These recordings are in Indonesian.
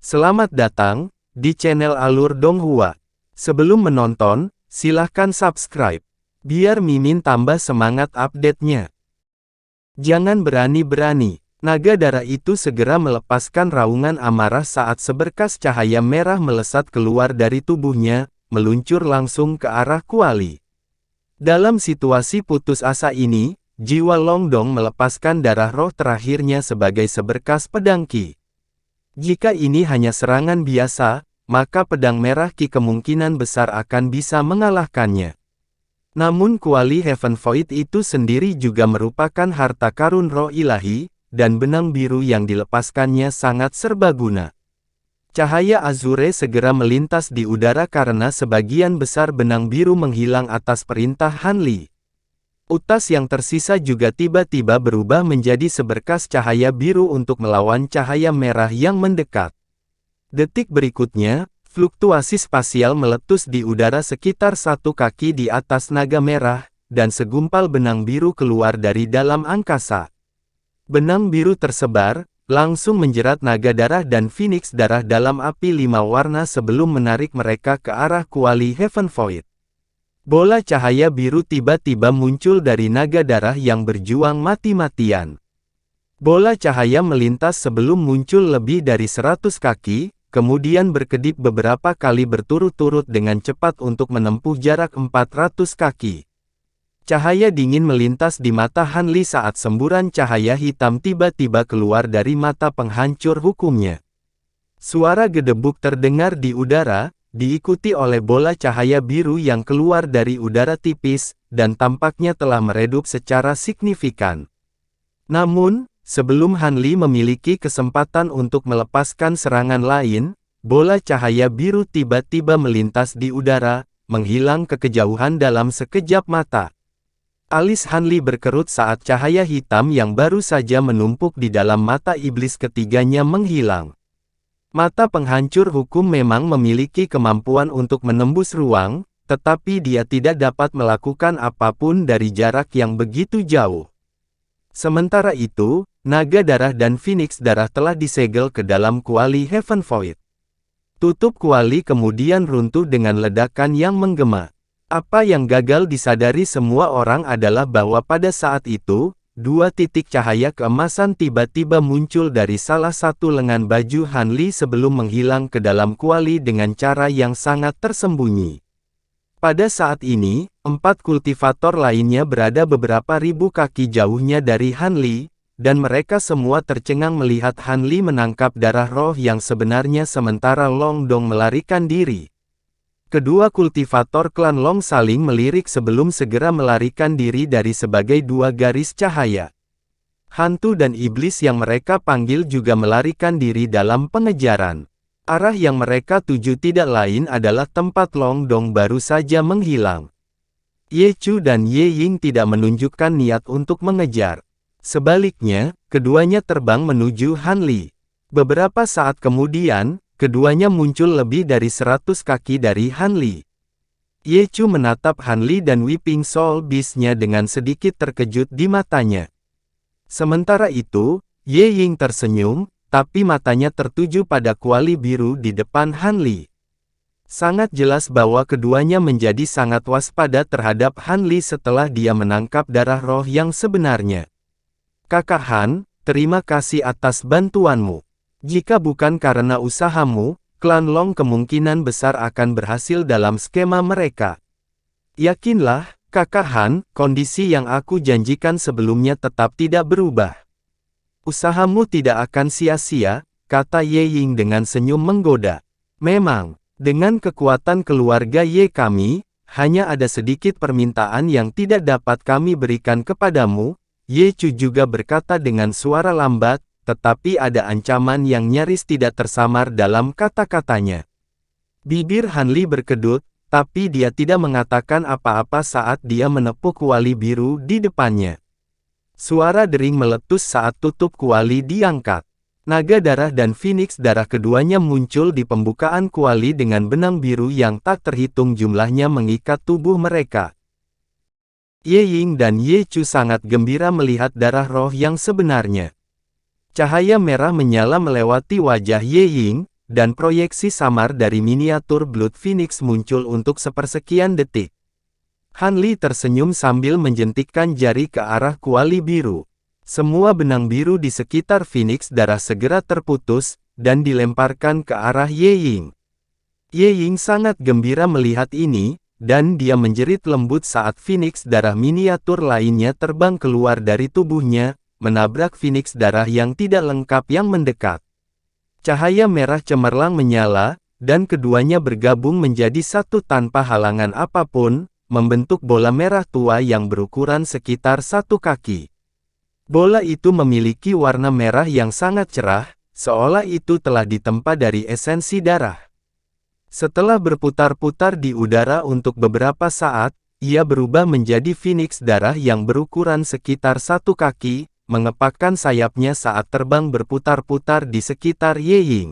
Selamat datang di channel Alur Donghua. Sebelum menonton, silahkan subscribe, biar Mimin tambah semangat update-nya. Jangan berani-berani. Naga darah itu segera melepaskan raungan amarah saat seberkas cahaya merah melesat keluar dari tubuhnya, meluncur langsung ke arah Kuali. Dalam situasi putus asa ini, jiwa Long Dong melepaskan darah roh terakhirnya sebagai seberkas pedang Qi. Jika ini hanya serangan biasa, maka pedang merah Qi kemungkinan besar akan bisa mengalahkannya. Namun kuali Heaven Void itu sendiri juga merupakan harta karun roh ilahi, dan benang biru yang dilepaskannya sangat serbaguna. Cahaya Azure segera melintas di udara karena sebagian besar benang biru menghilang atas perintah Han Li. Utas yang tersisa juga tiba-tiba berubah menjadi seberkas cahaya biru untuk melawan cahaya merah yang mendekat. Detik berikutnya, fluktuasi spasial meletus di udara sekitar 1 kaki di atas naga merah, dan segumpal benang biru keluar dari dalam angkasa. Benang biru tersebar, langsung menjerat naga darah dan Phoenix darah dalam api 5 warna sebelum menarik mereka ke arah kuali Heaven Void. Bola cahaya biru tiba-tiba muncul dari naga darah yang berjuang mati-matian. Bola cahaya melintas sebelum muncul lebih dari 100 kaki, kemudian berkedip beberapa kali berturut-turut dengan cepat untuk menempuh jarak 400 kaki. Cahaya dingin melintas di mata Han Li saat semburan cahaya hitam tiba-tiba keluar dari mata penghancur hukumnya. Suara gedebuk terdengar di udara, diikuti oleh bola cahaya biru yang keluar dari udara tipis, dan tampaknya telah meredup secara signifikan. Namun, sebelum Han Li memiliki kesempatan untuk melepaskan serangan lain, bola cahaya biru tiba-tiba melintas di udara, menghilang ke kejauhan dalam sekejap mata. Alis Han Li berkerut saat cahaya hitam yang baru saja menumpuk di dalam mata iblis ketiganya menghilang. Mata penghancur hukum memang memiliki kemampuan untuk menembus ruang, tetapi dia tidak dapat melakukan apapun dari jarak yang begitu jauh. Sementara itu, naga darah dan Phoenix darah telah disegel ke dalam kuali Heaven Void. Tutup kuali kemudian runtuh dengan ledakan yang menggema. Apa yang gagal disadari semua orang adalah bahwa pada saat itu, 2 titik cahaya keemasan tiba-tiba muncul dari salah satu lengan baju Han Li sebelum menghilang ke dalam kuali dengan cara yang sangat tersembunyi. Pada saat ini, 4 kultivator lainnya berada beberapa ribu kaki jauhnya dari Han Li, dan mereka semua tercengang melihat Han Li menangkap darah roh yang sebenarnya sementara Long Dong melarikan diri. Kedua kultivator klan Long saling melirik sebelum segera melarikan diri dari sebagai 2 garis cahaya. Hantu dan iblis yang mereka panggil juga melarikan diri dalam pengejaran. Arah yang mereka tuju tidak lain adalah tempat Long Dong baru saja menghilang. Ye Chu dan Ye Ying tidak menunjukkan niat untuk mengejar. Sebaliknya, keduanya terbang menuju Han Li. Beberapa saat kemudian, keduanya muncul lebih dari 100 kaki dari Han Li. Ye Chu menatap Han Li dan Weeping Soul Beast-nya dengan sedikit terkejut di matanya. Sementara itu, Ye Ying tersenyum, tapi matanya tertuju pada kuali biru di depan Han Li. Sangat jelas bahwa keduanya menjadi sangat waspada terhadap Han Li setelah dia menangkap darah roh yang sebenarnya. Kakak Han, terima kasih atas bantuanmu. Jika bukan karena usahamu, klan Long kemungkinan besar akan berhasil dalam skema mereka. Yakinlah, Kakak Han, kondisi yang aku janjikan sebelumnya tetap tidak berubah. Usahamu tidak akan sia-sia, kata Ye Ying dengan senyum menggoda. Memang, dengan kekuatan keluarga Ye kami, hanya ada sedikit permintaan yang tidak dapat kami berikan kepadamu, Ye Chu juga berkata dengan suara lambat, tetapi ada ancaman yang nyaris tidak tersamar dalam kata-katanya. Bibir Han Li berkedut, tapi dia tidak mengatakan apa-apa saat dia menepuk kuali biru di depannya. Suara dering meletus saat tutup kuali diangkat. Naga darah dan Phoenix darah keduanya muncul di pembukaan kuali dengan benang biru yang tak terhitung jumlahnya mengikat tubuh mereka. Ye Ying dan Ye Chu sangat gembira melihat darah roh yang sebenarnya. Cahaya merah menyala melewati wajah Ye Ying, dan proyeksi samar dari miniatur Blood Phoenix muncul untuk sepersekian detik. Han Li tersenyum sambil menjentikkan jari ke arah kuali biru. Semua benang biru di sekitar Phoenix darah segera terputus, dan dilemparkan ke arah Ye Ying. Ye Ying sangat gembira melihat ini, dan dia menjerit lembut saat Phoenix darah miniatur lainnya terbang keluar dari tubuhnya, menabrak Phoenix darah yang tidak lengkap yang mendekat. Cahaya merah cemerlang menyala, dan keduanya bergabung menjadi satu tanpa halangan apapun, membentuk bola merah tua yang berukuran sekitar 1 kaki. Bola itu memiliki warna merah yang sangat cerah, seolah itu telah ditempa dari esensi darah. Setelah berputar-putar di udara untuk beberapa saat, ia berubah menjadi Phoenix darah yang berukuran sekitar 1 kaki, mengepakkan sayapnya saat terbang berputar-putar di sekitar Ye Ying.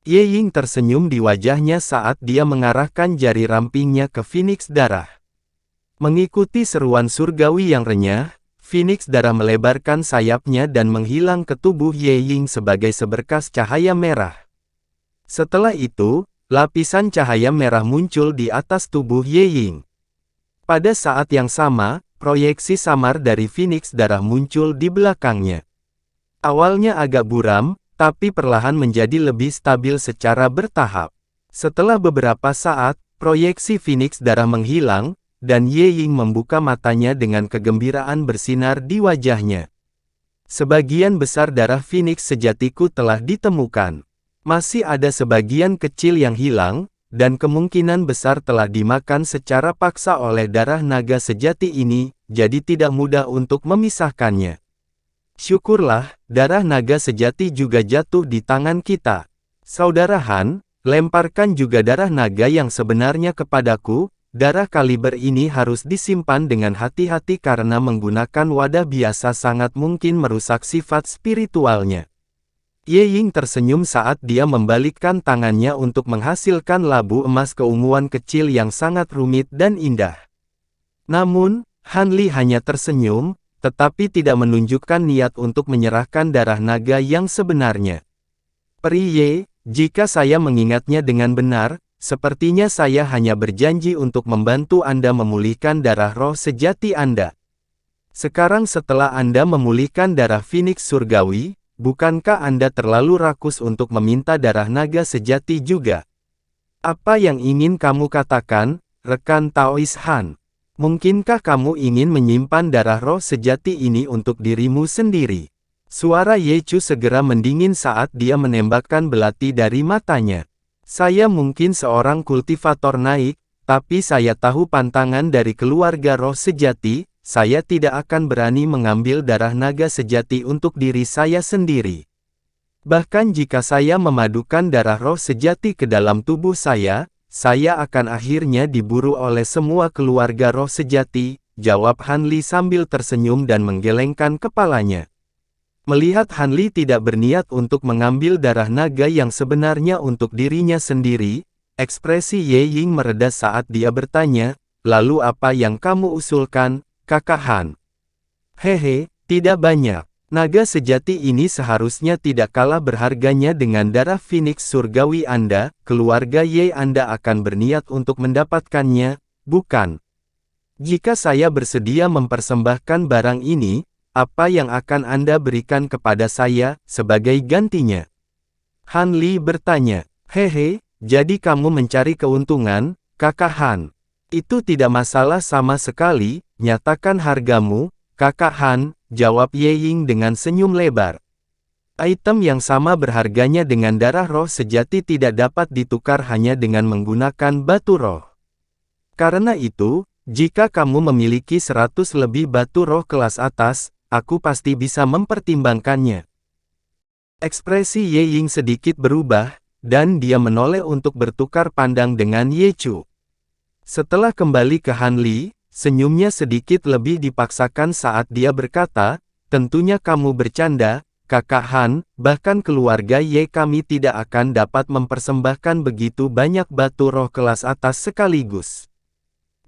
Ye Ying tersenyum di wajahnya saat dia mengarahkan jari rampingnya ke Phoenix darah. Mengikuti seruan surgawi yang renyah, Phoenix darah melebarkan sayapnya dan menghilang ke tubuh Ye Ying sebagai seberkas cahaya merah. Setelah itu, lapisan cahaya merah muncul di atas tubuh Ye Ying. Pada saat yang sama, proyeksi samar dari Phoenix darah muncul di belakangnya. Awalnya agak buram, tapi perlahan menjadi lebih stabil secara bertahap. Setelah beberapa saat, proyeksi Phoenix darah menghilang, dan Ye Ying membuka matanya dengan kegembiraan bersinar di wajahnya. Sebagian besar darah Phoenix sejatiku telah ditemukan. Masih ada sebagian kecil yang hilang, dan kemungkinan besar telah dimakan secara paksa oleh darah naga sejati ini, jadi tidak mudah untuk memisahkannya. Syukurlah, darah naga sejati juga jatuh di tangan kita. Saudara Han, lemparkan juga darah naga yang sebenarnya kepadaku. Darah kaliber ini harus disimpan dengan hati-hati karena menggunakan wadah biasa sangat mungkin merusak sifat spiritualnya. Ye Ying tersenyum saat dia membalikkan tangannya untuk menghasilkan labu emas keunguan kecil yang sangat rumit dan indah. Namun, Han Li hanya tersenyum, tetapi tidak menunjukkan niat untuk menyerahkan darah naga yang sebenarnya. Peri Ye, jika saya mengingatnya dengan benar, sepertinya saya hanya berjanji untuk membantu Anda memulihkan darah roh sejati Anda. Sekarang setelah Anda memulihkan darah Phoenix surgawi, bukankah Anda terlalu rakus untuk meminta darah naga sejati juga? Apa yang ingin kamu katakan, rekan Taois Han? Mungkinkah kamu ingin menyimpan darah roh sejati ini untuk dirimu sendiri? Suara Ye Chu segera mendingin saat dia menembakkan belati dari matanya. Saya mungkin seorang kultivator naik, tapi saya tahu pantangan dari keluarga roh sejati. Saya tidak akan berani mengambil darah naga sejati untuk diri saya sendiri. Bahkan jika saya memadukan darah roh sejati ke dalam tubuh saya akan akhirnya diburu oleh semua keluarga roh sejati, jawab Han Li sambil tersenyum dan menggelengkan kepalanya. Melihat Han Li tidak berniat untuk mengambil darah naga yang sebenarnya untuk dirinya sendiri, ekspresi Ye Ying mereda saat dia bertanya, lalu apa yang kamu usulkan, Kakak Han? Hehe, tidak banyak. Naga sejati ini seharusnya tidak kalah berharganya dengan darah Phoenix surgawi Anda, keluarga Ye Anda akan berniat untuk mendapatkannya, bukan? Jika saya bersedia mempersembahkan barang ini, apa yang akan Anda berikan kepada saya, sebagai gantinya? Han Li bertanya, hehe, jadi kamu mencari keuntungan, Kakak Han? Itu tidak masalah sama sekali, nyatakan hargamu, Kakak Han, jawab Ye Ying dengan senyum lebar. Item yang sama berharganya dengan darah roh sejati tidak dapat ditukar hanya dengan menggunakan batu roh. Karena itu, jika kamu memiliki 100 lebih batu roh kelas atas, aku pasti bisa mempertimbangkannya. Ekspresi Ye Ying sedikit berubah, dan dia menoleh untuk bertukar pandang dengan Ye Chu. Setelah kembali ke Han Li, senyumnya sedikit lebih dipaksakan saat dia berkata, tentunya kamu bercanda, Kakak Han, bahkan keluarga Ye kami tidak akan dapat mempersembahkan begitu banyak batu roh kelas atas sekaligus.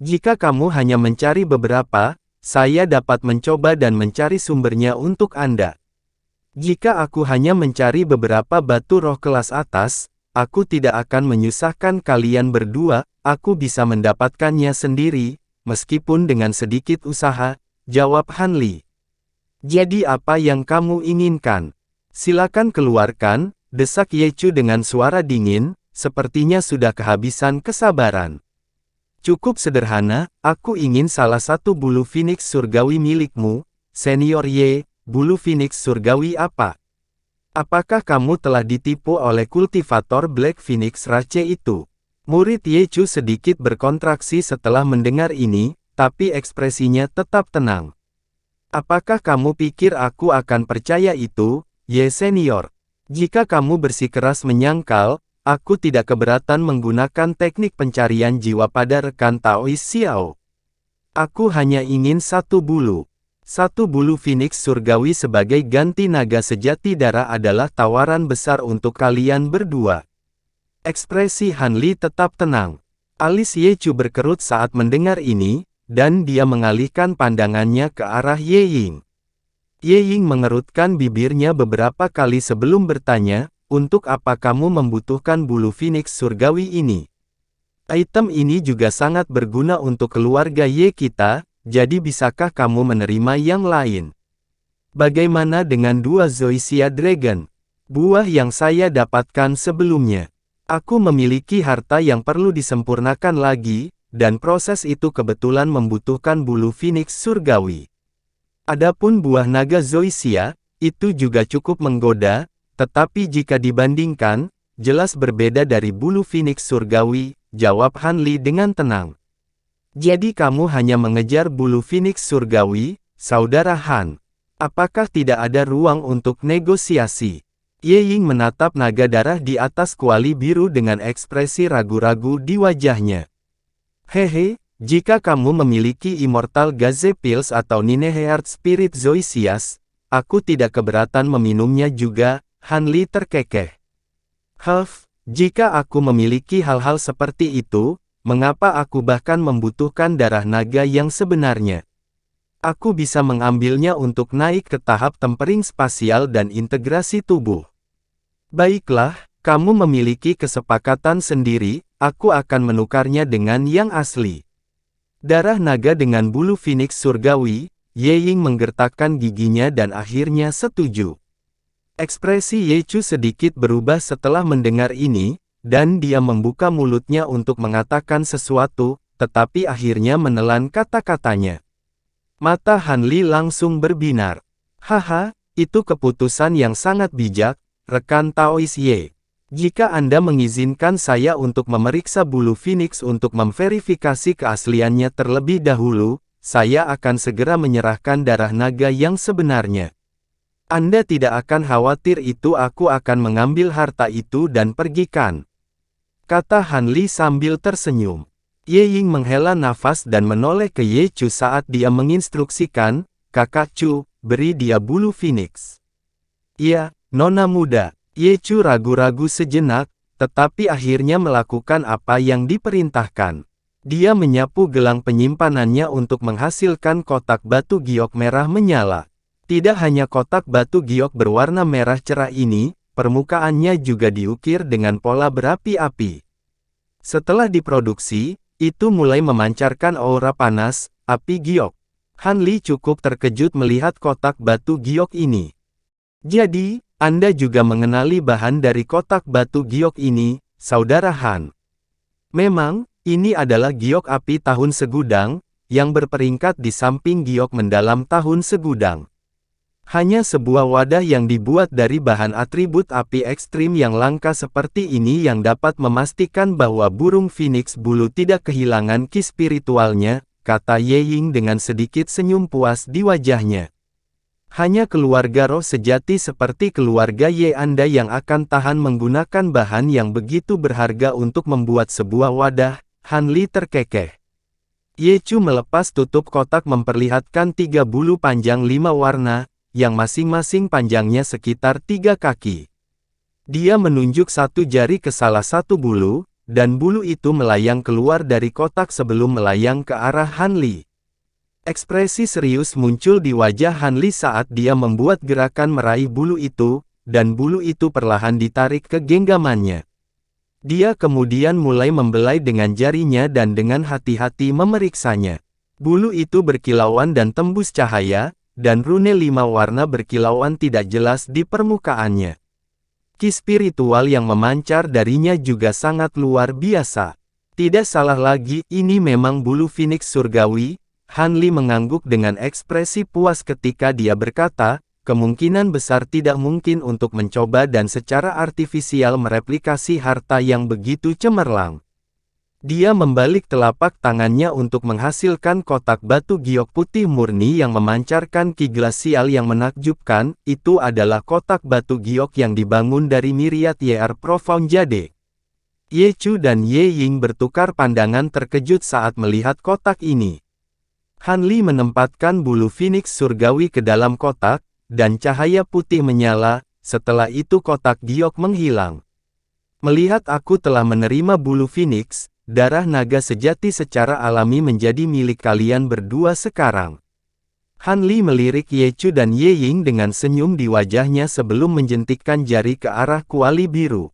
Jika kamu hanya mencari beberapa, saya dapat mencoba dan mencari sumbernya untuk Anda. Jika aku hanya mencari beberapa batu roh kelas atas, aku tidak akan menyusahkan kalian berdua, aku bisa mendapatkannya sendiri, meskipun dengan sedikit usaha, jawab Han Li. Jadi apa yang kamu inginkan? Silakan keluarkan, desak Ye Chu dengan suara dingin, sepertinya sudah kehabisan kesabaran. Cukup sederhana, aku ingin salah satu bulu Phoenix surgawi milikmu, Senior Ye, bulu Phoenix surgawi apa? Apakah kamu telah ditipu oleh kultivator Black Phoenix Rache itu? Murid Ye Chu sedikit berkontraksi setelah mendengar ini, tapi ekspresinya tetap tenang. Apakah kamu pikir aku akan percaya itu, Ye Senior? Jika kamu bersikeras menyangkal, aku tidak keberatan menggunakan teknik pencarian jiwa pada rekan Taois Xiao. Aku hanya ingin satu bulu Phoenix surgawi sebagai ganti naga sejati darah adalah tawaran besar untuk kalian berdua. Ekspresi Han Li tetap tenang. Alis Ye Chu berkerut saat mendengar ini, dan dia mengalihkan pandangannya ke arah Ye Ying. Ye Ying mengerutkan bibirnya beberapa kali sebelum bertanya, untuk apa kamu membutuhkan bulu Phoenix surgawi ini? Item ini juga sangat berguna untuk keluarga Ye kita, jadi bisakah kamu menerima yang lain? Bagaimana dengan dua Zoysia Dragon? Buah yang saya dapatkan sebelumnya. Aku memiliki harta yang perlu disempurnakan lagi, dan proses itu kebetulan membutuhkan bulu Phoenix surgawi. Adapun buah naga Zoysia, itu juga cukup menggoda, tetapi jika dibandingkan, jelas berbeda dari bulu Phoenix surgawi, jawab Han Li dengan tenang. Jadi kamu hanya mengejar bulu Phoenix surgawi, saudara Han. Apakah tidak ada ruang untuk negosiasi? Ye Ying menatap naga darah di atas kuali biru dengan ekspresi ragu-ragu di wajahnya. Hehe, jika kamu memiliki Immortal Gaze Pills atau Nineheart Spirit Zoysias, aku tidak keberatan meminumnya juga, Han Li terkekeh. Jika aku memiliki hal-hal seperti itu, mengapa aku bahkan membutuhkan darah naga yang sebenarnya? Aku bisa mengambilnya untuk naik ke tahap tempering spasial dan integrasi tubuh. Baiklah, kamu memiliki kesepakatan sendiri, aku akan menukarnya dengan yang asli. Darah naga dengan bulu Phoenix surgawi, Ye Ying menggertakkan giginya dan akhirnya setuju. Ekspresi Ye Chu sedikit berubah setelah mendengar ini, dan dia membuka mulutnya untuk mengatakan sesuatu, tetapi akhirnya menelan kata-katanya. Mata Han Li langsung berbinar. Haha, itu keputusan yang sangat bijak, rekan Taois Ye. Jika Anda mengizinkan saya untuk memeriksa bulu Phoenix untuk memverifikasi keasliannya terlebih dahulu, saya akan segera menyerahkan darah naga yang sebenarnya. Anda tidak akan khawatir aku akan mengambil harta itu dan pergikan, kata Han Li sambil tersenyum. Ye Ying menghela nafas dan menoleh ke Ye Chu saat dia menginstruksikan, Kakak Chu, beri dia bulu Phoenix. Iya, Nona muda. Ye Chu ragu-ragu sejenak, tetapi akhirnya melakukan apa yang diperintahkan. Dia menyapu gelang penyimpanannya untuk menghasilkan kotak batu giok merah menyala. Tidak hanya kotak batu giok berwarna merah cerah ini, permukaannya juga diukir dengan pola berapi-api. Setelah diproduksi, itu mulai memancarkan aura panas, api giok. Han Li cukup terkejut melihat kotak batu giok ini. Jadi, Anda juga mengenali bahan dari kotak batu giok ini, saudara Han. Memang, ini adalah giok api tahun segudang, yang berperingkat di samping giok mendalam tahun segudang. Hanya sebuah wadah yang dibuat dari bahan atribut api ekstrim yang langka seperti ini yang dapat memastikan bahwa burung Phoenix bulu tidak kehilangan ki spiritualnya, kata Ye Ying dengan sedikit senyum puas di wajahnya. Hanya keluarga roh sejati seperti keluarga Ye Anda yang akan tahan menggunakan bahan yang begitu berharga untuk membuat sebuah wadah, Han Li terkekeh. Ye Chu melepas tutup kotak memperlihatkan 3 bulu panjang 5 warna, yang masing-masing panjangnya sekitar 3 kaki. Dia menunjuk satu jari ke salah satu bulu, dan bulu itu melayang keluar dari kotak sebelum melayang ke arah Han Li. Ekspresi serius muncul di wajah Han Li saat dia membuat gerakan meraih bulu itu, dan bulu itu perlahan ditarik ke genggamannya. Dia kemudian mulai membelai dengan jarinya dan dengan hati-hati memeriksanya. Bulu itu berkilauan dan tembus cahaya, dan rune 5 warna berkilauan tidak jelas di permukaannya. Ki spiritual yang memancar darinya juga sangat luar biasa. Tidak salah lagi, ini memang bulu Phoenix surgawi. Han Li mengangguk dengan ekspresi puas ketika dia berkata, kemungkinan besar tidak mungkin untuk mencoba dan secara artifisial mereplikasi harta yang begitu cemerlang. Dia membalik telapak tangannya untuk menghasilkan kotak batu giok putih murni yang memancarkan ki glasial yang menakjubkan. Itu adalah kotak batu giok yang dibangun dari Myriad Year Profound Jade. Ye Chu dan Ye Ying bertukar pandangan terkejut saat melihat kotak ini. Han Li menempatkan bulu Phoenix surgawi ke dalam kotak, dan cahaya putih menyala. Setelah itu kotak giok menghilang. Melihat aku telah menerima bulu Phoenix, darah naga sejati secara alami menjadi milik kalian berdua sekarang. Han Li melirik Ye Chu dan Ye Ying dengan senyum di wajahnya sebelum menjentikkan jari ke arah kuali biru.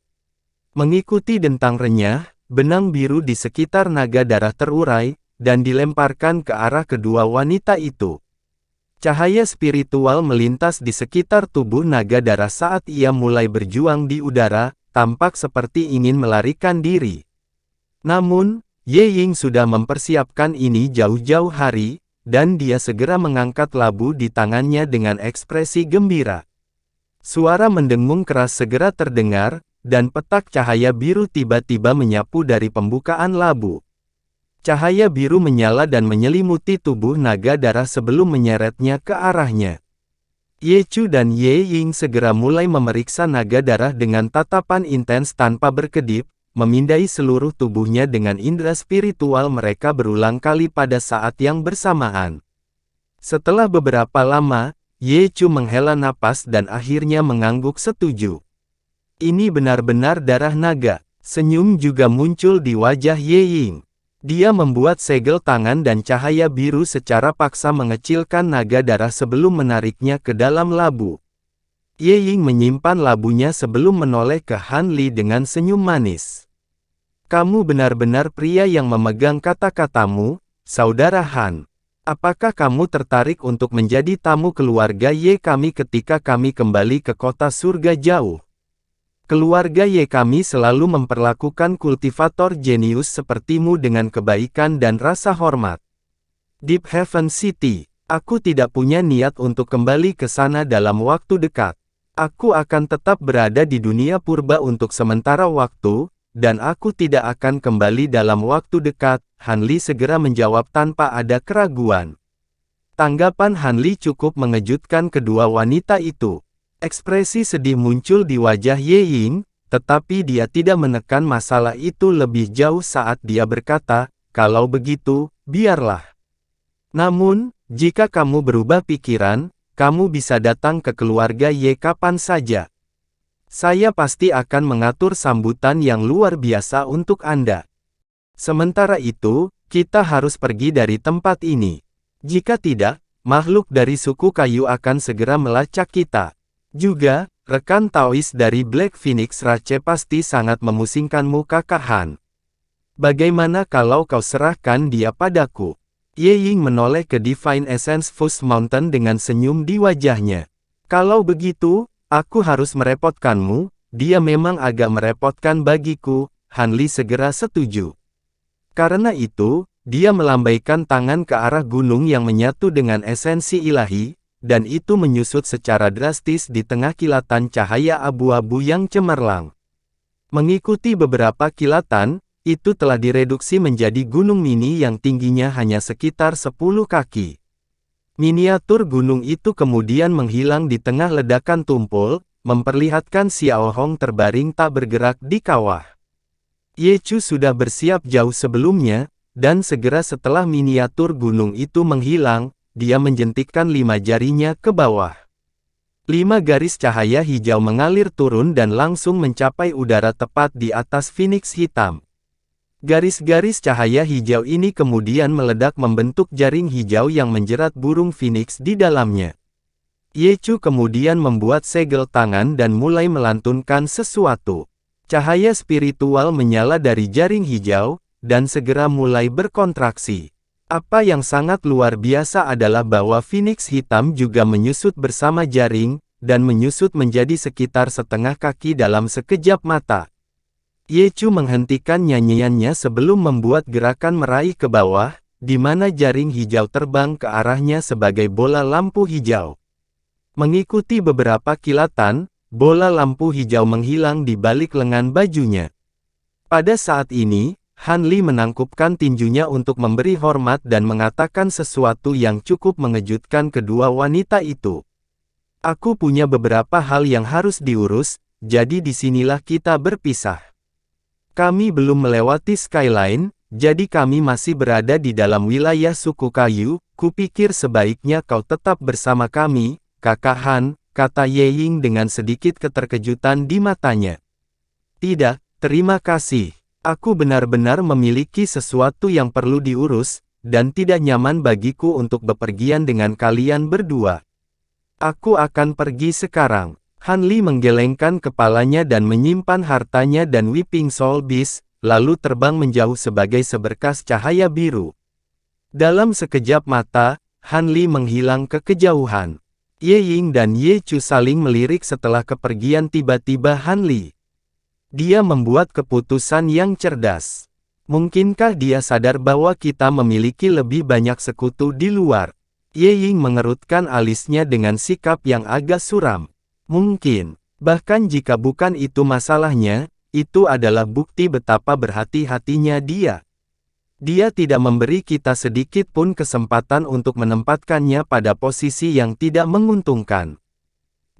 Mengikuti dentang renyah, benang biru di sekitar naga darah terurai, dan dilemparkan ke arah kedua wanita itu. Cahaya spiritual melintas di sekitar tubuh naga darah saat ia mulai berjuang di udara, tampak seperti ingin melarikan diri. Namun, Ye Ying sudah mempersiapkan ini jauh-jauh hari, dan dia segera mengangkat labu di tangannya dengan ekspresi gembira. Suara mendengung keras segera terdengar, dan petak cahaya biru tiba-tiba menyapu dari pembukaan labu. Cahaya biru menyala dan menyelimuti tubuh naga darah sebelum menyeretnya ke arahnya. Ye Chu dan Ye Ying segera mulai memeriksa naga darah dengan tatapan intens tanpa berkedip, memindai seluruh tubuhnya dengan indera spiritual mereka berulang kali pada saat yang bersamaan. Setelah beberapa lama, Ye Chu menghela napas dan akhirnya mengangguk setuju. Ini benar-benar darah naga. Senyum juga muncul di wajah Ye Ying. Dia membuat segel tangan dan cahaya biru secara paksa mengecilkan naga darah sebelum menariknya ke dalam labu. Ye Ying menyimpan labunya sebelum menoleh ke Han Li dengan senyum manis. Kamu benar-benar pria yang memegang kata-katamu, Saudara Han. Apakah kamu tertarik untuk menjadi tamu keluarga Ye kami ketika kami kembali ke kota surga jauh? Keluarga Ye kami selalu memperlakukan kultivator jenius sepertimu dengan kebaikan dan rasa hormat. Deep Heaven City, aku tidak punya niat untuk kembali ke sana dalam waktu dekat. Aku akan tetap berada di dunia purba untuk sementara waktu, dan aku tidak akan kembali dalam waktu dekat. Han Li segera menjawab tanpa ada keraguan. Tanggapan Han Li cukup mengejutkan kedua wanita itu. Ekspresi sedih muncul di wajah Ye Ying, tetapi dia tidak menekan masalah itu lebih jauh saat dia berkata, kalau begitu, biarlah. Namun, jika kamu berubah pikiran, kamu bisa datang ke keluarga Ye kapan saja. Saya pasti akan mengatur sambutan yang luar biasa untuk Anda. Sementara itu, kita harus pergi dari tempat ini. Jika tidak, makhluk dari suku kayu akan segera melacak kita. Juga, rekan Taois dari Black Phoenix Rache pasti sangat memusingkanmu Kakak Han. Bagaimana kalau kau serahkan dia padaku? Ye Ying menoleh ke Divine Essence Fuse Mountain dengan senyum di wajahnya. Kalau begitu, aku harus merepotkanmu. Dia memang agak merepotkan bagiku. Han Li segera setuju. Karena itu, dia melambaikan tangan ke arah gunung yang menyatu dengan esensi ilahi, dan itu menyusut secara drastis di tengah kilatan cahaya abu-abu yang cemerlang. Mengikuti beberapa kilatan, itu telah direduksi menjadi gunung mini yang tingginya hanya sekitar 10 kaki. Miniatur gunung itu kemudian menghilang di tengah ledakan tumpul, memperlihatkan Xiao Hong terbaring tak bergerak di kawah. Ye Chu sudah bersiap jauh sebelumnya, dan segera setelah miniatur gunung itu menghilang, dia menjentikkan 5 jarinya ke bawah. 5 garis cahaya hijau mengalir turun dan langsung mencapai udara tepat di atas Phoenix hitam. Garis-garis cahaya hijau ini kemudian meledak membentuk jaring hijau yang menjerat burung Phoenix di dalamnya. Ye Chu kemudian membuat segel tangan dan mulai melantunkan sesuatu. Cahaya spiritual menyala dari jaring hijau, dan segera mulai berkontraksi. Apa yang sangat luar biasa adalah bahwa Phoenix hitam juga menyusut bersama jaring, dan menyusut menjadi sekitar setengah kaki dalam sekejap mata. Ye Chu menghentikan nyanyiannya sebelum membuat gerakan meraih ke bawah, di mana jaring hijau terbang ke arahnya sebagai bola lampu hijau. Mengikuti beberapa kilatan, bola lampu hijau menghilang di balik lengan bajunya. Pada saat ini, Han Li menangkupkan tinjunya untuk memberi hormat dan mengatakan sesuatu yang cukup mengejutkan kedua wanita itu. Aku punya beberapa hal yang harus diurus, jadi disinilah kita berpisah. Kami belum melewati Skyline, jadi kami masih berada di dalam wilayah suku kayu. Kupikir sebaiknya kau tetap bersama kami, Kakak Han, kata Ye Ying dengan sedikit keterkejutan di matanya. Tidak, terima kasih. Aku benar-benar memiliki sesuatu yang perlu diurus, dan tidak nyaman bagiku untuk bepergian dengan kalian berdua. Aku akan pergi sekarang. Han Li menggelengkan kepalanya dan menyimpan hartanya dan Whipping Soul Beast, lalu terbang menjauh sebagai seberkas cahaya biru. Dalam sekejap mata, Han Li menghilang ke kejauhan. Ye Ying dan Ye Chu saling melirik setelah kepergian tiba-tiba Han Li. Dia membuat keputusan yang cerdas. Mungkinkah dia sadar bahwa kita memiliki lebih banyak sekutu di luar? Ye Ying mengerutkan alisnya dengan sikap yang agak suram. Mungkin, bahkan jika bukan itu masalahnya, itu adalah bukti betapa berhati-hatinya dia. Dia tidak memberi kita sedikit pun kesempatan untuk menempatkannya pada posisi yang tidak menguntungkan.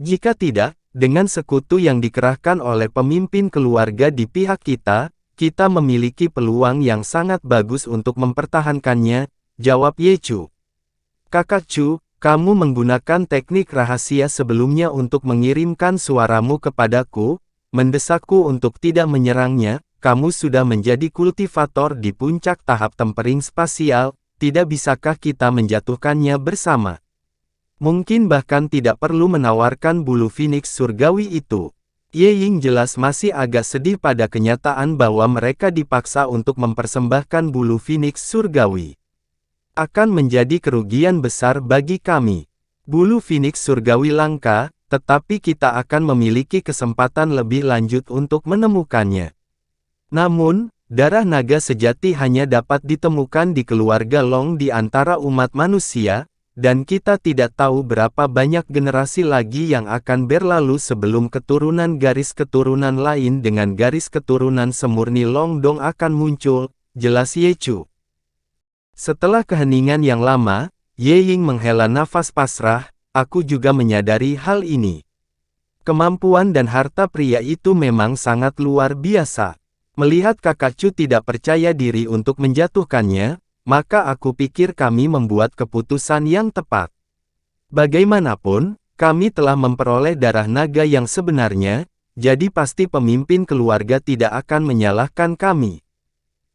Jika tidak, dengan sekutu yang dikerahkan oleh pemimpin keluarga di pihak kita, kita memiliki peluang yang sangat bagus untuk mempertahankannya, jawab Ye Chu. Kakak Chu, kamu menggunakan teknik rahasia sebelumnya untuk mengirimkan suaramu kepadaku, mendesakku untuk tidak menyerangnya. Kamu sudah menjadi kultivator di puncak tahap tempering spasial, tidak bisakah kita menjatuhkannya bersama? Mungkin bahkan tidak perlu menawarkan bulu Phoenix surgawi itu. Ye Ying jelas masih agak sedih pada kenyataan bahwa mereka dipaksa untuk mempersembahkan bulu Phoenix surgawi. Akan menjadi kerugian besar bagi kami. Bulu Phoenix surgawi langka, tetapi kita akan memiliki kesempatan lebih lanjut untuk menemukannya. Namun, darah naga sejati hanya dapat ditemukan di keluarga Long di antara umat manusia, dan kita tidak tahu berapa banyak generasi lagi yang akan berlalu sebelum keturunan garis keturunan lain dengan garis keturunan semurni Long Dong akan muncul, jelas Ye Chu. Setelah keheningan yang lama, Ye Ying menghela nafas pasrah, aku juga menyadari hal ini. Kemampuan dan harta pria itu memang sangat luar biasa. Melihat kakak Chu tidak percaya diri untuk menjatuhkannya, maka aku pikir kami membuat keputusan yang tepat. Bagaimanapun, kami telah memperoleh darah naga yang sebenarnya, jadi pasti pemimpin keluarga tidak akan menyalahkan kami.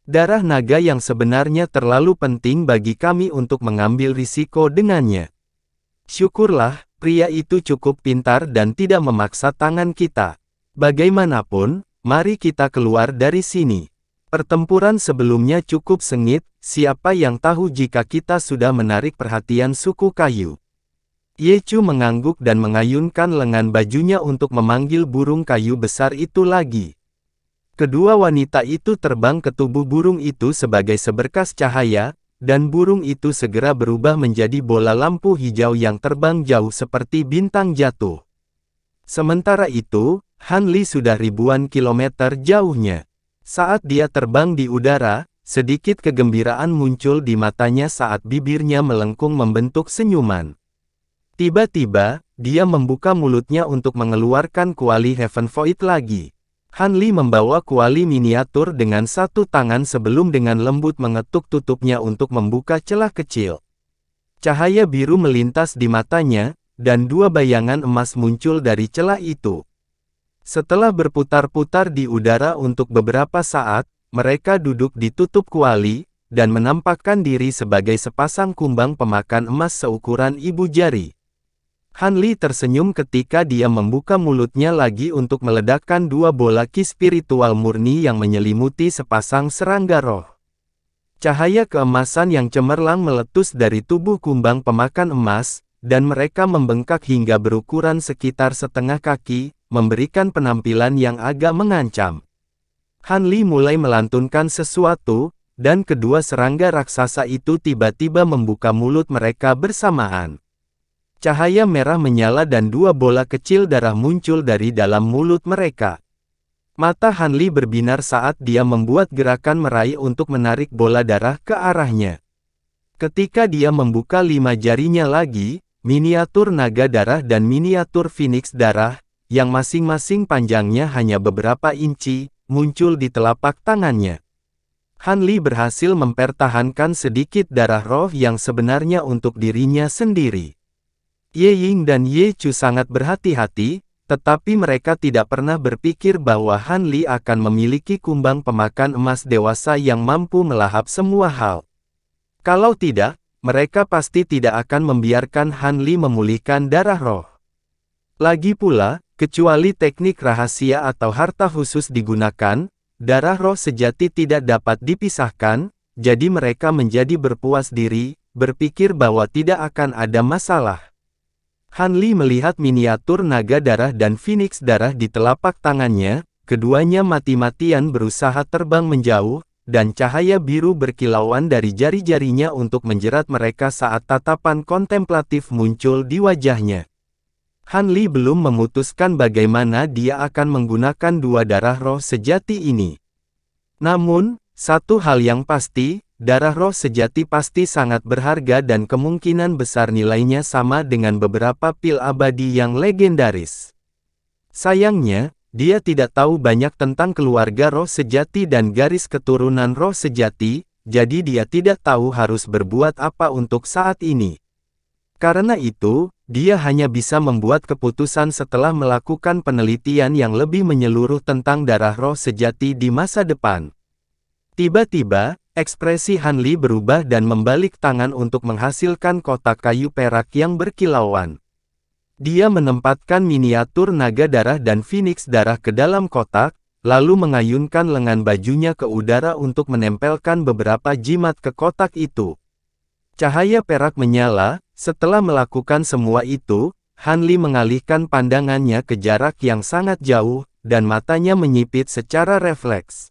Darah naga yang sebenarnya terlalu penting bagi kami untuk mengambil risiko dengannya. Syukurlah, pria itu cukup pintar dan tidak memaksa tangan kita. Bagaimanapun, mari kita keluar dari sini. Pertempuran sebelumnya cukup sengit, siapa yang tahu jika kita sudah menarik perhatian suku kayu. Ye Chu mengangguk dan mengayunkan lengan bajunya untuk memanggil burung kayu besar itu lagi. Kedua wanita itu terbang ke tubuh burung itu sebagai seberkas cahaya, dan burung itu segera berubah menjadi bola lampu hijau yang terbang jauh seperti bintang jatuh. Sementara itu, Han Li sudah ribuan kilometer jauhnya. Saat dia terbang di udara, sedikit kegembiraan muncul di matanya saat bibirnya melengkung membentuk senyuman. Tiba-tiba, dia membuka mulutnya untuk mengeluarkan kuali Heaven Void lagi. Han Li membawa kuali miniatur dengan satu tangan sebelum dengan lembut mengetuk tutupnya untuk membuka celah kecil. Cahaya biru melintas di matanya, dan dua bayangan emas muncul dari celah itu. Setelah berputar-putar di udara untuk beberapa saat, mereka duduk di tutup kuali, dan menampakkan diri sebagai sepasang kumbang pemakan emas seukuran ibu jari. Han Li tersenyum ketika dia membuka mulutnya lagi untuk meledakkan dua bola ki spiritual murni yang menyelimuti sepasang serangga roh. Cahaya keemasan yang cemerlang meletus dari tubuh kumbang pemakan emas, dan mereka membengkak hingga berukuran sekitar setengah kaki, memberikan penampilan yang agak mengancam. Han Li mulai melantunkan sesuatu, dan kedua serangga raksasa itu tiba-tiba membuka mulut mereka bersamaan. Cahaya merah menyala dan dua bola kecil darah muncul dari dalam mulut mereka. Mata Han Li berbinar saat dia membuat gerakan meraih untuk menarik bola darah ke arahnya. Ketika dia membuka 5 jarinya lagi, miniatur naga darah dan miniatur phoenix darah, yang masing-masing panjangnya hanya beberapa inci, muncul di telapak tangannya. Han Li berhasil mempertahankan sedikit darah roh yang sebenarnya untuk dirinya sendiri. Ye Ying dan Ye Chu sangat berhati-hati, tetapi mereka tidak pernah berpikir bahwa Han Li akan memiliki kumbang pemakan emas dewasa yang mampu melahap semua hal. Kalau tidak, mereka pasti tidak akan membiarkan Han Li memulihkan darah roh. Lagi pula, kecuali teknik rahasia atau harta khusus digunakan, darah roh sejati tidak dapat dipisahkan, jadi mereka menjadi berpuas diri, berpikir bahwa tidak akan ada masalah. Han Li melihat miniatur naga darah dan phoenix darah di telapak tangannya, keduanya mati-matian berusaha terbang menjauh, dan cahaya biru berkilauan dari jari-jarinya untuk menjerat mereka saat tatapan kontemplatif muncul di wajahnya. Han Li belum memutuskan bagaimana dia akan menggunakan dua darah roh sejati ini. Namun, satu hal yang pasti, darah roh sejati pasti sangat berharga dan kemungkinan besar nilainya sama dengan beberapa pil abadi yang legendaris. Sayangnya, dia tidak tahu banyak tentang keluarga roh sejati dan garis keturunan roh sejati, jadi dia tidak tahu harus berbuat apa untuk saat ini. Karena itu, dia hanya bisa membuat keputusan setelah melakukan penelitian yang lebih menyeluruh tentang darah roh sejati di masa depan. Tiba-tiba, ekspresi Han Li berubah dan membalik tangan untuk menghasilkan kotak kayu perak yang berkilauan. Dia menempatkan miniatur naga darah dan phoenix darah ke dalam kotak, lalu mengayunkan lengan bajunya ke udara untuk menempelkan beberapa jimat ke kotak itu. Cahaya perak menyala. Setelah melakukan semua itu, Han Li mengalihkan pandangannya ke jarak yang sangat jauh, dan matanya menyipit secara refleks.